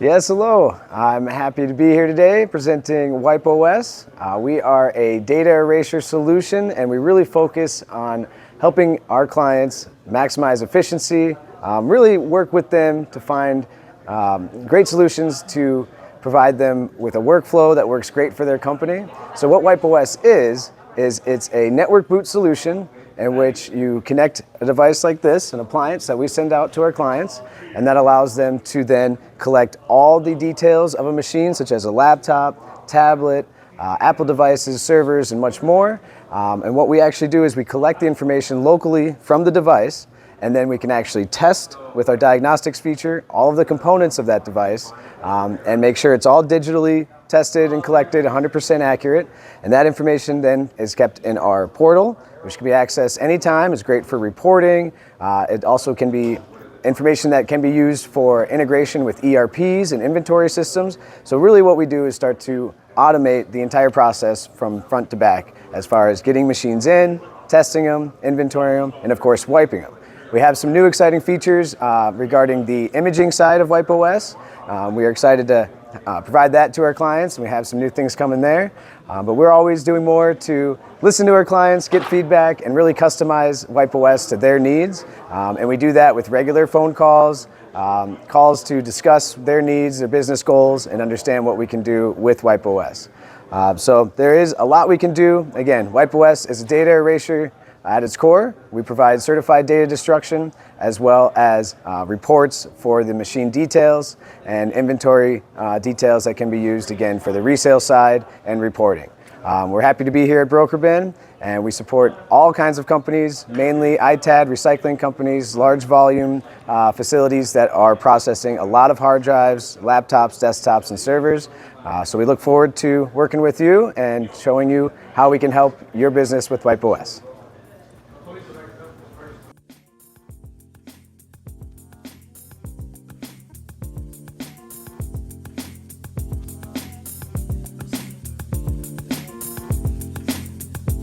Yes, hello. I'm happy to be here today presenting WipeOS. We are a data erasure solution, and we really focus on helping our clients maximize efficiency, really work with them to find great solutions to provide them with a workflow that works great for their company. So what WipeOS is it's a network boot solution in which you connect a device like this, an appliance that we send out to our clients, and that allows them to then collect all the details of a machine, such as a laptop, tablet, Apple devices, servers, and much more. And what we actually do is we collect the information locally from the device, and then we can actually test with our diagnostics feature all of the components of that device and make sure it's all digitally tested and collected, 100% accurate. And that information then is kept in our portal, which can be accessed anytime. It's great for reporting. It also can be information that can be used for integration with ERPs and inventory systems. So really what we do is start to automate the entire process from front to back as far as getting machines in, testing them, inventorying them, and of course wiping them. We have some new exciting features regarding the imaging side of WipeOS. We are excited to provide that to our clients, and we have some new things coming there. But we're always doing more to listen to our clients, get feedback, and really customize WipeOS to their needs. And we do that with regular phone calls, calls to discuss their needs, their business goals, and understand what we can do with WipeOS. So there is a lot we can do. Again, WipeOS is a data erasure at its core. We provide certified data destruction as well as reports for the machine details and inventory details that can be used again for the resale side and reporting. We're happy to be here at BrokerBin, and we support all kinds of companies, mainly ITAD recycling companies, large volume facilities that are processing a lot of hard drives, laptops, desktops, and servers. So we look forward to working with you and showing you how we can help your business with WipeOS.